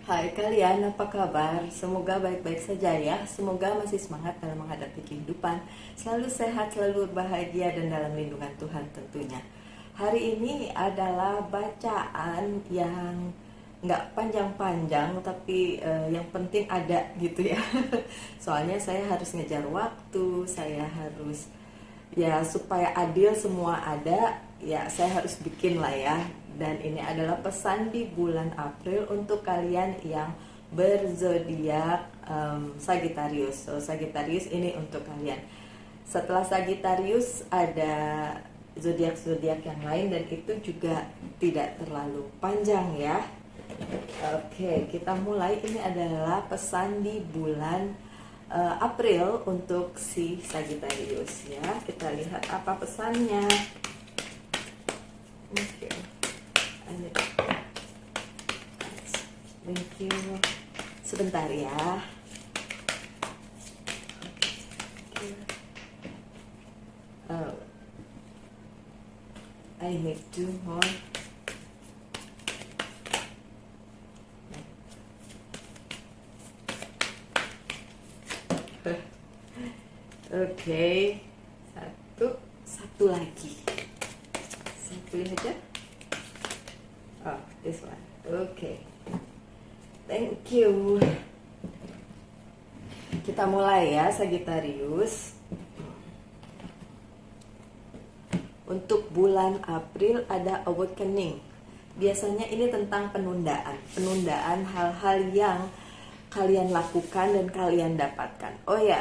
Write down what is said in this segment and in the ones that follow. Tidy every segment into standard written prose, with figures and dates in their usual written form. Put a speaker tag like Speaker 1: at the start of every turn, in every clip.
Speaker 1: Hai kalian, apa kabar? Semoga baik-baik saja ya. Semoga masih semangat dalam menghadapi kehidupan, selalu sehat, selalu bahagia, dan dalam lindungan Tuhan tentunya. Hari ini adalah bacaan yang nggak panjang-panjang, tapi yang penting ada gitu ya. Soalnya saya harus ngejar waktu, saya harus ya supaya adil semua ada, ya saya harus bikin lah ya. Dan ini adalah pesan di bulan April untuk kalian yang berzodiak Sagittarius. So Sagittarius ini untuk kalian. Setelah Sagittarius ada zodiak-zodiak yang lain dan itu juga tidak terlalu panjang ya. Oke, kita mulai. Ini adalah pesan di bulan April untuk si Sagittarius ya. Kita lihat apa pesannya. Oke. Thank you. Sebentar ya. Oh, I need two more. Oke, satu lagi. Satu ini aja. Oh, this one. Okay. Thank you. Kita mulai ya, Sagittarius. Untuk bulan April ada awakening. Biasanya ini tentang penundaan. Penundaan hal-hal yang kalian lakukan dan kalian dapatkan. Oh ya,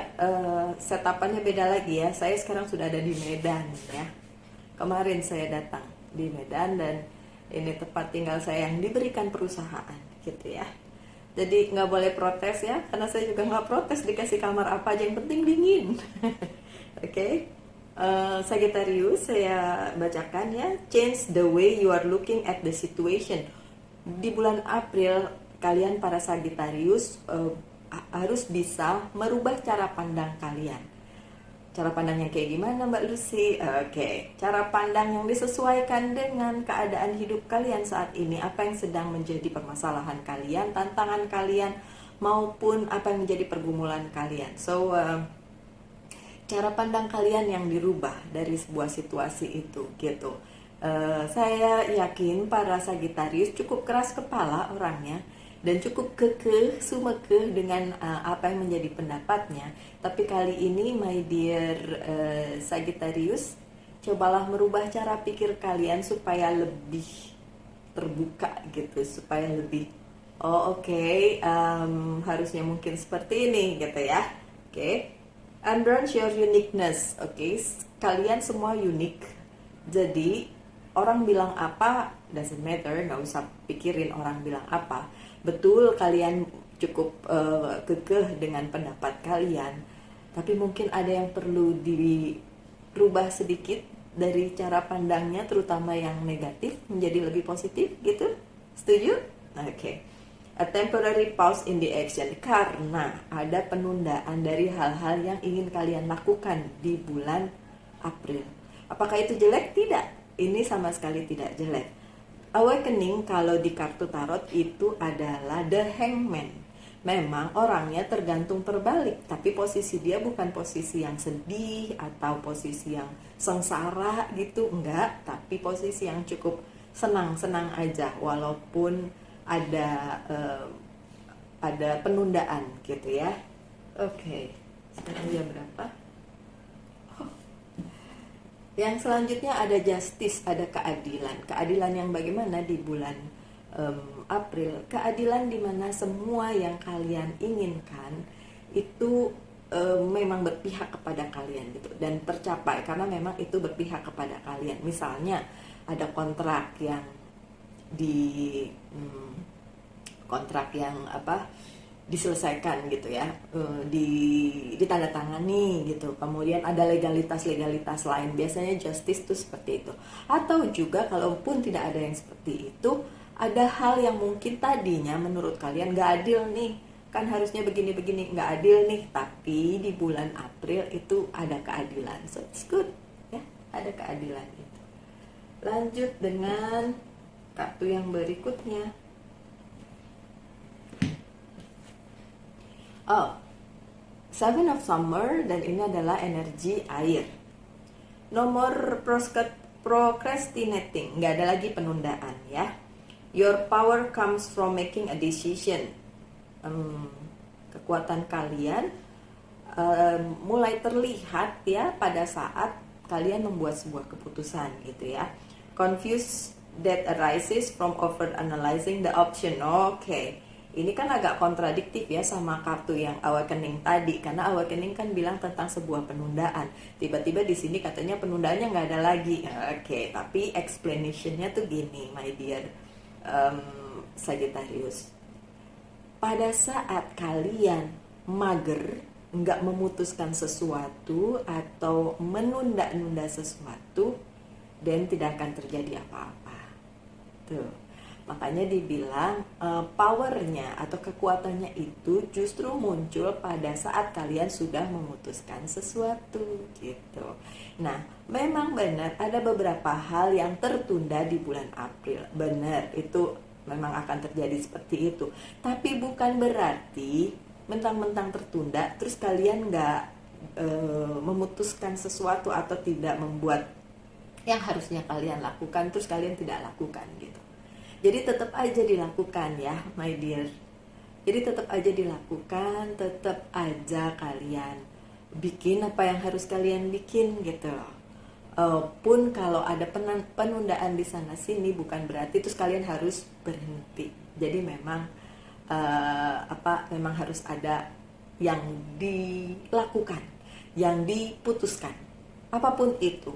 Speaker 1: setapannya beda lagi ya. Saya sekarang sudah ada di Medan ya. Kemarin saya datang di Medan dan ini tempat tinggal saya yang diberikan perusahaan gitu ya. Jadi nggak boleh protes ya, karena saya juga nggak protes dikasih kamar apa aja, yang penting dingin. Oke. Sagittarius saya bacakan ya. Change the way you are looking at the situation. Di bulan April kalian para Sagittarius harus bisa merubah cara pandang kalian. Cara pandang yang kayak gimana Mbak Lucy? Oke, cara pandang yang disesuaikan dengan keadaan hidup kalian saat ini. Apa yang sedang menjadi permasalahan kalian, tantangan kalian, maupun apa yang menjadi pergumulan kalian. So, cara pandang kalian yang dirubah dari sebuah situasi itu gitu. Saya yakin para Sagittarius cukup keras kepala orangnya dan cukup kekeh, sumekeh dengan apa yang menjadi pendapatnya. Tapi kali ini, my dear Sagittarius, cobalah merubah cara pikir kalian supaya lebih terbuka gitu, supaya lebih harusnya mungkin seperti ini gitu ya. Oke. Embrace your uniqueness. Oke. Kalian semua unik. Jadi orang bilang apa doesn't matter, nggak usah pikirin orang bilang apa. Betul kalian cukup kekeh dengan pendapat kalian, tapi mungkin ada yang perlu dirubah sedikit dari cara pandangnya, terutama yang negatif menjadi lebih positif gitu. Setuju? Oke. A temporary pause in the action, karena ada penundaan dari hal-hal yang ingin kalian lakukan di bulan April. Apakah itu jelek? Tidak. Ini sama sekali tidak jelek. Awakening kalau di kartu tarot itu adalah the hangman. Memang orangnya tergantung terbalik, tapi posisi dia bukan posisi yang sedih atau posisi yang sengsara gitu, enggak. Tapi posisi yang cukup senang-senang aja, walaupun ada penundaan gitu ya. Oke, sekarang jam berapa? Yang selanjutnya ada justice, ada keadilan. Keadilan yang bagaimana di bulan April? Keadilan di mana semua yang kalian inginkan itu memang berpihak kepada kalian gitu, dan tercapai karena memang itu berpihak kepada kalian. Misalnya ada kontrak yang diselesaikan gitu ya, ditandatangani gitu. Kemudian ada legalitas lain, biasanya justice itu seperti itu. Atau juga kalaupun tidak ada yang seperti itu, ada hal yang mungkin tadinya menurut kalian gak adil nih, kan harusnya begini-begini, gak adil nih, tapi di bulan April itu ada keadilan. So it's good ya, ada keadilan itu. Lanjut dengan kartu yang berikutnya. Oh, Seven of Summer, dan ini adalah energi air. Nomor procrastinating, nggak ada lagi penundaan ya. Your power comes from making a decision. Kekuatan kalian mulai terlihat ya pada saat kalian membuat sebuah keputusan gitu ya. Confuse that arises from over analyzing the option. Oke. Ini kan agak kontradiktif ya sama kartu yang awakening tadi, karena awakening kan bilang tentang sebuah penundaan. Tiba-tiba di sini katanya penundaannya nggak ada lagi. Oke, tapi explanationnya tuh gini, my dear Sagittarius. Pada saat kalian mager, nggak memutuskan sesuatu atau menunda-nunda sesuatu, dan tidak akan terjadi apa-apa. Tuh. Makanya dibilang powernya atau kekuatannya itu justru muncul pada saat kalian sudah memutuskan sesuatu gitu. Nah, memang benar ada beberapa hal yang tertunda di bulan April. Benar, itu memang akan terjadi seperti itu. Tapi bukan berarti mentang-mentang tertunda terus kalian nggak memutuskan sesuatu atau tidak membuat yang harusnya kalian lakukan terus kalian tidak lakukan gitu. Jadi tetap aja dilakukan ya, my dear. Jadi tetap aja dilakukan, tetap aja kalian bikin apa yang harus kalian bikin gitu loh. Pun kalau ada penundaan di sana sini bukan berarti terus kalian harus berhenti. Jadi memang memang harus ada yang dilakukan, yang diputuskan. Apapun itu.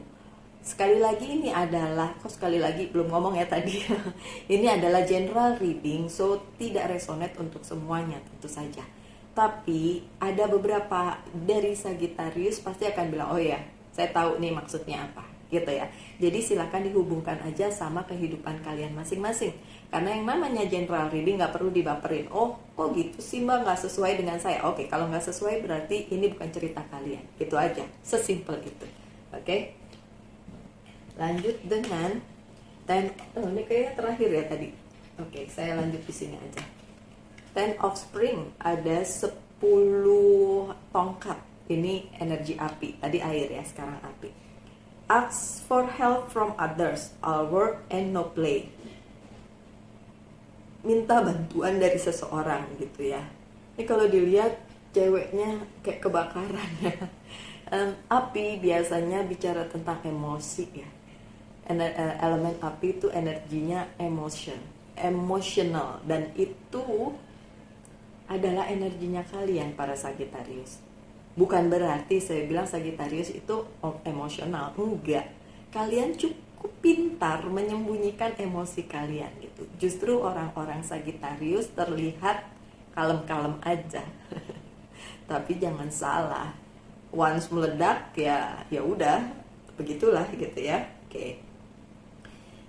Speaker 1: Sekali lagi ini adalah, sekali lagi belum ngomong ya tadi. Ini adalah general reading, so tidak resonate untuk semuanya tentu saja. Tapi ada beberapa dari Sagittarius pasti akan bilang, oh ya, saya tahu nih maksudnya apa, gitu ya. Jadi silakan dihubungkan aja sama kehidupan kalian masing-masing. Karena yang namanya general reading nggak perlu dibaperin. Oh, kok gitu sih mbak, nggak sesuai dengan saya. Oke, kalau nggak sesuai berarti ini bukan cerita kalian. Itu aja, sesimpel itu. Oke. Lanjut dengan ini kayaknya terakhir ya tadi. Oke, saya lanjut di sini aja. Ten of Spring, ada 10 tongkat. Ini energi api. Tadi air ya, sekarang api. Ask for help from others, all work and no play. Minta bantuan dari seseorang gitu ya. Ini kalau dilihat ceweknya kayak kebakaran ya. Api biasanya bicara tentang emosi ya. Elemen api itu energinya emotional, dan itu adalah energinya kalian para Sagittarius. Bukan berarti saya bilang Sagittarius itu emosional, enggak. Kalian cukup pintar menyembunyikan emosi kalian gitu. Justru orang-orang Sagittarius terlihat kalem-kalem aja. Tapi jangan salah, once meledak ya udah begitulah gitu ya. Oke.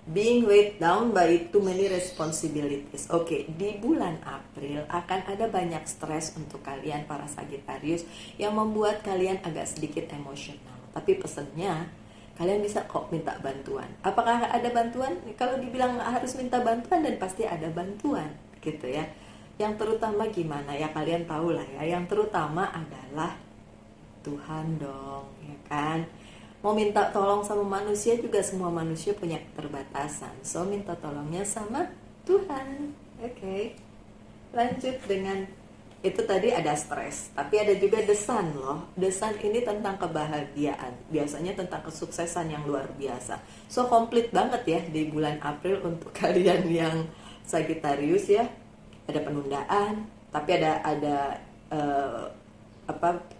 Speaker 1: Being weighed down by too many responsibilities. Oke, di bulan April akan ada banyak stres untuk kalian para Sagittarius yang membuat kalian agak sedikit emosional. Tapi pesennya, kalian bisa kok minta bantuan. Apakah ada bantuan? Kalau dibilang harus minta bantuan, dan pasti ada bantuan gitu ya. Yang terutama gimana ya, kalian tahu lah ya. Yang terutama adalah Tuhan dong, ya kan? Mau minta tolong sama manusia juga, semua manusia punya keterbatasan. So minta tolongnya sama Tuhan. Oke. Lanjut dengan itu tadi ada stres, tapi ada juga the sun loh. The sun ini tentang kebahagiaan, biasanya tentang kesuksesan yang luar biasa. So komplit banget ya di bulan April untuk kalian yang Sagittarius ya. Ada penundaan, tapi ada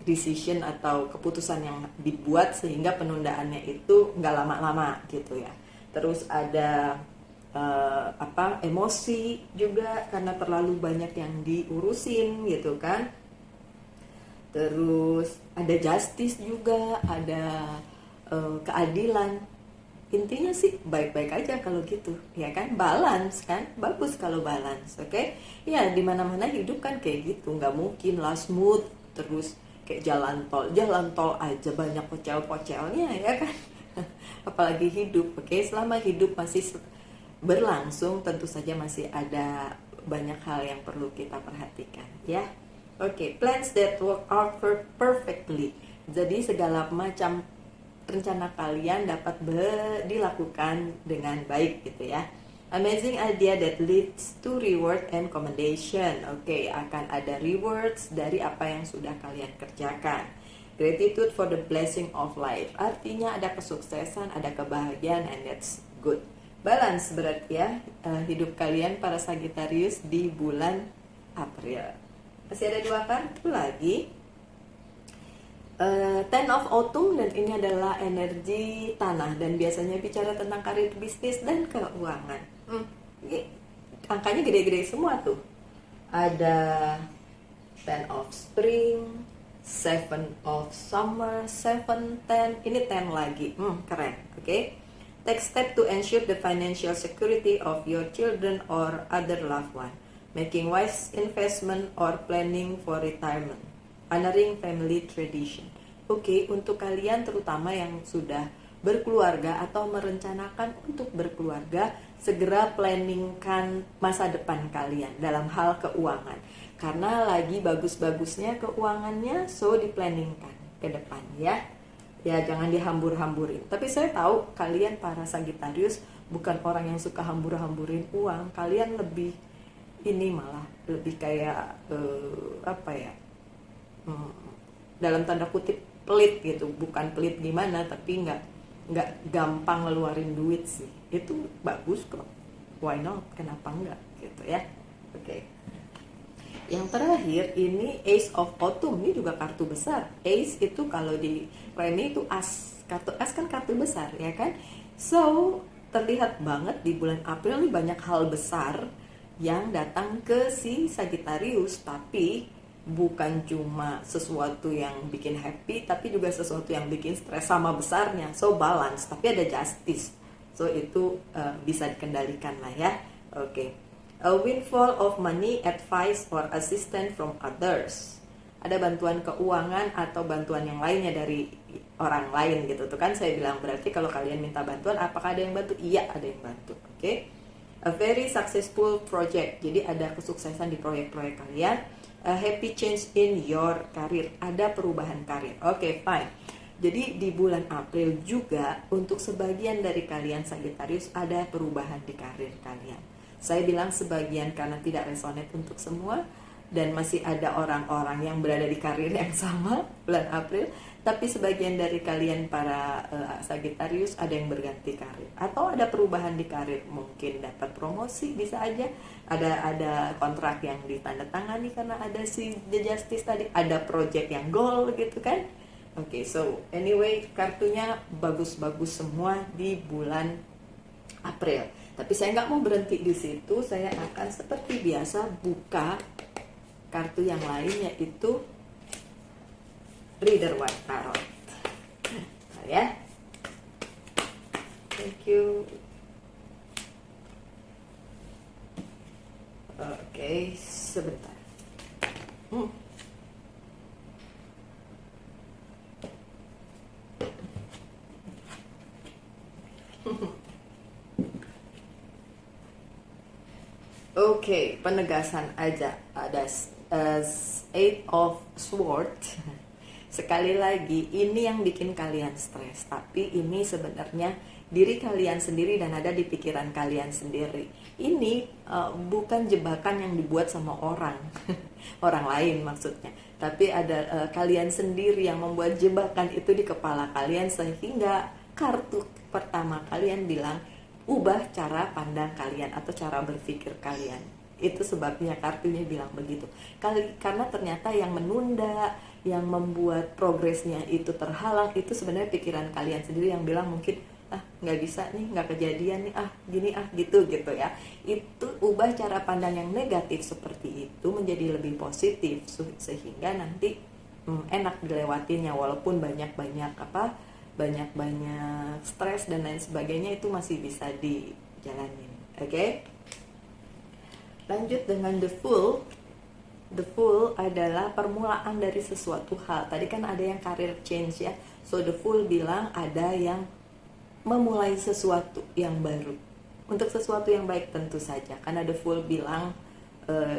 Speaker 1: decision atau keputusan yang dibuat sehingga penundaannya itu nggak lama-lama gitu ya. Terus ada emosi juga karena terlalu banyak yang diurusin gitu kan. Terus ada justice juga, ada keadilan. Intinya sih baik-baik aja kalau gitu, ya kan? Balance kan, bagus kalau balance, oke? Ya dimana-mana hidup kan kayak gitu, nggak mungkin lah smooth terus kayak jalan tol aja banyak pocel-pocelnya ya kan. Apalagi hidup, oke? Selama hidup masih berlangsung tentu saja masih ada banyak hal yang perlu kita perhatikan ya. Oke, plans that work out perfectly. Jadi segala macam rencana kalian dapat dilakukan dengan baik gitu ya. Amazing idea that leads to reward and commendation. Oke, akan ada rewards dari apa yang sudah kalian kerjakan. Gratitude for the blessing of life. Artinya ada kesuksesan, ada kebahagiaan, and that's good. Balance berarti ya hidup kalian para Sagittarius di bulan April. Masih ada 2 kartu lagi. Ten of Autumn, dan ini adalah energi tanah dan biasanya bicara tentang karir, bisnis, dan keuangan. Angkanya gede-gede semua tuh. Ada Ten of Spring, Seven of Summer, 7, 10. Ini 10 lagi. Keren, oke? Take step to ensure the financial security of your children or other loved one. Making wise investment or planning for retirement. Honoring family tradition. Oke, untuk kalian terutama yang sudah berkeluarga atau merencanakan untuk berkeluarga, segera planningkan masa depan kalian dalam hal keuangan. Karena lagi bagus-bagusnya keuangannya, so diplanningkan ke depan ya. Ya jangan dihambur-hamburin. Tapi saya tahu kalian para Sagittarius bukan orang yang suka hambur-hamburin uang. Kalian lebih ini malah lebih kayak dalam tanda kutip pelit gitu, bukan pelit gimana, tapi nggak gampang ngeluarin duit sih. Itu bagus kok, why not, kenapa enggak gitu ya. Oke. Yang terakhir ini Ace of Autumn, ini juga kartu besar. Ace itu kalau di Remi itu as, kartu as kan kartu besar ya kan. So terlihat banget di bulan April ini banyak hal besar yang datang ke si Sagittarius, tapi bukan cuma sesuatu yang bikin happy, tapi juga sesuatu yang bikin stres sama besarnya. So balance, tapi ada justice. So itu bisa dikendalikan lah ya. Oke. A windfall of money, advice or assistance from others. Ada bantuan keuangan atau bantuan yang lainnya dari orang lain gitu tuh kan. Saya bilang berarti kalau kalian minta bantuan, apakah ada yang bantu? Iya, ada yang bantu. Oke. A very successful project. Jadi ada kesuksesan di proyek-proyek kalian. A happy change in your career. Ada perubahan karir. Oke, fine. Jadi di bulan April juga untuk sebagian dari kalian Sagittarius ada perubahan di karir kalian. Saya bilang sebagian karena tidak resonate untuk semua, dan masih ada orang-orang yang berada di karir yang sama bulan April. Tapi sebagian dari kalian para Sagittarius ada yang berganti karir atau ada perubahan di karir, mungkin dapat promosi, bisa aja ada kontrak yang ditandatangani karena ada si The Justice tadi, ada project yang goal gitu kan. Oke, so anyway kartunya bagus-bagus semua di bulan April. Tapi saya nggak mau berhenti di situ, saya akan seperti biasa buka kartu yang lain, yaitu Reader White Tarot. Nah, ya, thank you. Oke, sebentar. Oke, penegasan aja. Ada Eight of Swords. Sekali lagi, ini yang bikin kalian stres, tapi ini sebenarnya diri kalian sendiri dan ada di pikiran kalian sendiri. Ini bukan jebakan yang dibuat sama orang, orang lain maksudnya. Tapi ada kalian sendiri yang membuat jebakan itu di kepala kalian, sehingga kartu pertama kalian bilang, ubah cara pandang kalian atau cara berpikir kalian. Itu sebabnya kartunya bilang begitu. Karena ternyata yang menunda, yang membuat progresnya itu terhalang, itu sebenarnya pikiran kalian sendiri yang bilang mungkin nggak bisa nih, nggak kejadian nih, gini gitu ya. Itu ubah cara pandang yang negatif seperti itu menjadi lebih positif, sehingga nanti enak dilewatinya, walaupun banyak stres dan lain sebagainya, itu masih bisa dijalanin. Oke? Lanjut dengan The Fool. The Fool adalah permulaan dari sesuatu hal. Tadi kan ada yang career change ya. So The Fool bilang ada yang memulai sesuatu yang baru. Untuk sesuatu yang baik tentu saja. Karena The Fool bilang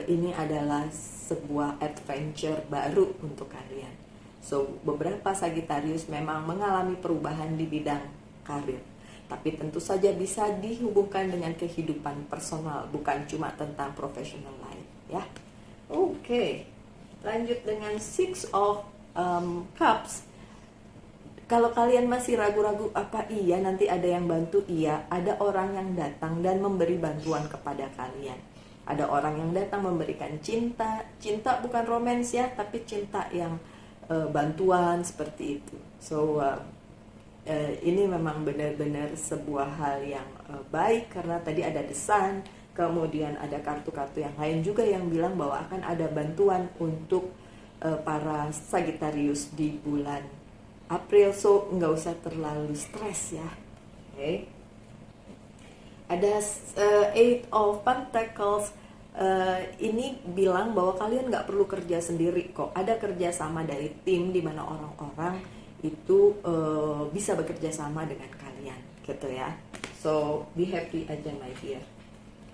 Speaker 1: ini adalah sebuah adventure baru untuk kalian. So, beberapa Sagittarius memang mengalami perubahan di bidang karir, tapi tentu saja bisa dihubungkan dengan kehidupan personal, bukan cuma tentang professional life ya. Oke, lanjut dengan Six of Cups. Kalau kalian masih ragu-ragu apa iya nanti ada yang bantu, iya, ada orang yang datang dan memberi bantuan kepada kalian. Ada orang yang datang memberikan cinta bukan romance ya, tapi cinta yang bantuan seperti itu. So ini memang benar-benar sebuah hal yang baik, karena tadi ada The Sun, kemudian ada kartu-kartu yang lain juga yang bilang bahwa akan ada bantuan untuk para Sagittarius di bulan April. So nggak usah terlalu stres ya. Okay. Ada Eight of Pentacles. Ini bilang bahwa kalian nggak perlu kerja sendiri kok. Ada kerjasama dari tim di mana orang-orang itu bisa bekerja sama dengan kalian, gitu ya. So be happy aja my dear.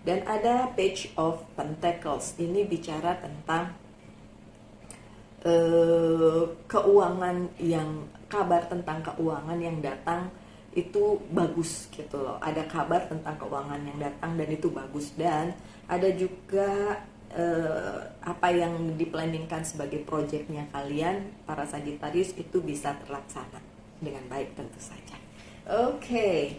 Speaker 1: Dan ada Page of Pentacles. Ini bicara tentang keuangan, yang kabar tentang keuangan yang datang itu bagus gitu loh. Ada kabar tentang keuangan yang datang dan itu bagus. Dan ada juga apa yang diplanningkan sebagai proyeknya kalian para Sagittarius itu bisa terlaksana dengan baik tentu saja. Oke.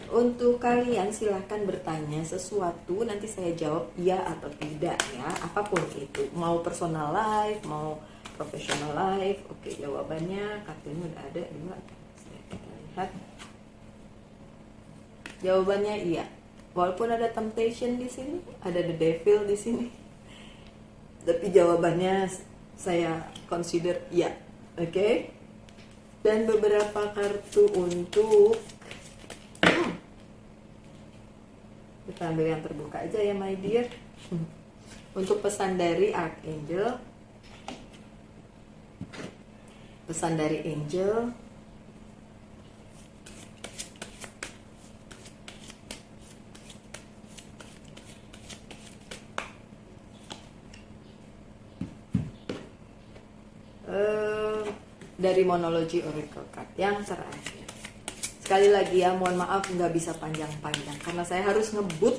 Speaker 1: Untuk kalian silahkan bertanya sesuatu, nanti saya jawab iya atau tidak ya, apapun itu, mau personal life, mau professional life. Oke, jawabannya kartunya udah ada dua, kita lihat. Jawabannya iya, walaupun ada temptation di sini, ada the devil di sini, tapi jawabannya saya consider iya. Oke. Dan beberapa kartu untuk kita ambil yang terbuka aja ya my dear. Untuk pesan dari Archangel, pesan dari Angel, dari Monology Oracle Card yang terakhir. Sekali lagi ya, mohon maaf nggak bisa panjang-panjang karena saya harus ngebut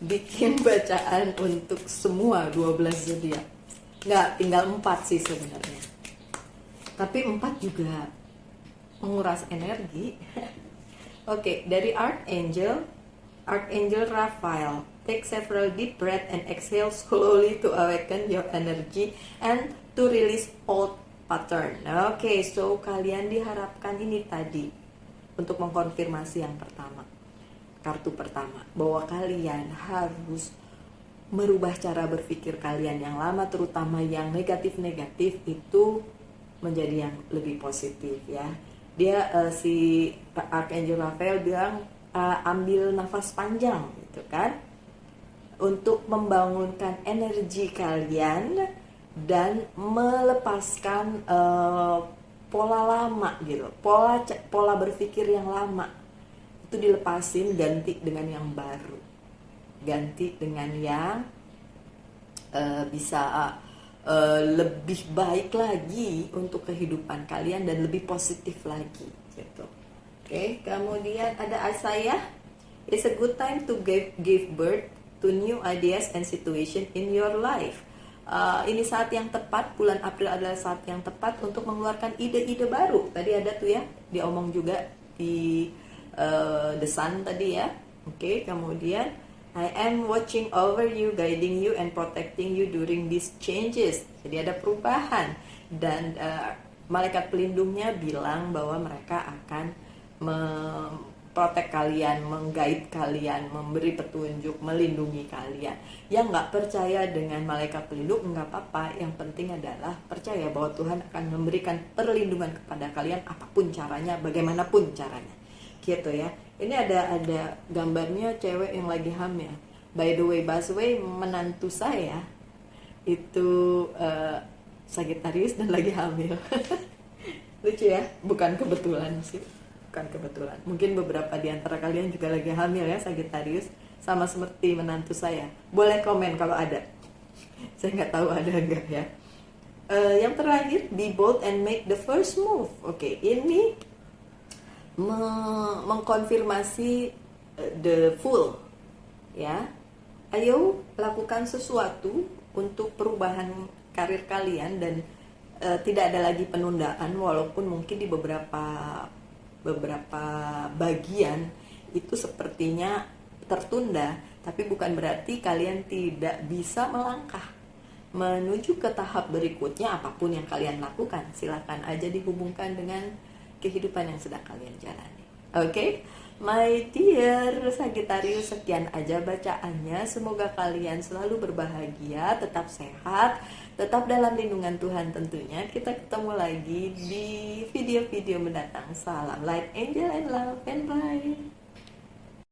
Speaker 1: bikin bacaan untuk semua 12 zodiak. Nggak, tinggal 4 sih sebenarnya. Tapi 4 juga menguras energi. Oke, dari Archangel Raphael. Take several deep breath and exhale slowly to awaken your energy and to release old pattern. Oke, so kalian diharapkan ini tadi untuk mengkonfirmasi yang pertama, kartu pertama, bahwa kalian harus merubah cara berpikir kalian yang lama, terutama yang negatif-negatif itu menjadi yang lebih positif ya. Dia si Archangel Raphael bilang ambil nafas panjang gitu kan, untuk membangunkan energi kalian dan melepaskan pola lama gitu, pola berpikir yang lama itu dilepasin, ganti dengan yang baru, ganti dengan yang bisa lebih baik lagi untuk kehidupan kalian dan lebih positif lagi gitu. Oke, kemudian ada Isaiah. It's a good time to give birth to new ideas and situation in your life. Ini saat yang tepat, bulan April adalah saat yang tepat untuk mengeluarkan ide-ide baru. Tadi ada tuh ya, diomong juga di The Sun tadi ya. Oke, kemudian I am watching over you, guiding you and protecting you during these changes. Jadi ada perubahan dan malaikat pelindungnya bilang bahwa mereka akan memprotek kalian, mengguide kalian, memberi petunjuk, melindungi kalian. Yang nggak percaya dengan malaikat pelindung nggak apa-apa, yang penting adalah percaya bahwa Tuhan akan memberikan perlindungan kepada kalian apapun caranya, bagaimanapun caranya, gitu ya. Ini ada gambarnya cewek yang lagi hamil. By the way, Baswe, menantu saya itu Sagittarius dan lagi hamil. Lucu ya, bukan kebetulan sih. Bukan kebetulan. Mungkin beberapa di antara kalian juga lagi hamil ya, Sagittarius. sama seperti menantu saya? Boleh komen kalau ada. Saya nggak tahu ada enggak ya. Yang terakhir, be bold and make the first move. Oke, ini mengkonfirmasi the full, ya. Ayo lakukan sesuatu untuk perubahan karir kalian dan tidak ada lagi penundaan, walaupun mungkin di beberapa bagian itu sepertinya tertunda, tapi bukan berarti kalian tidak bisa melangkah menuju ke tahap berikutnya. Apapun yang kalian lakukan, silakan aja dihubungkan dengan kehidupan yang sedang kalian jalani. Oke, my dear Sagittarius, sekian aja bacaannya. Semoga kalian selalu berbahagia, tetap sehat, tetap dalam lindungan Tuhan tentunya. Kita ketemu lagi di video-video mendatang. Salam light, angel, and love, and bye.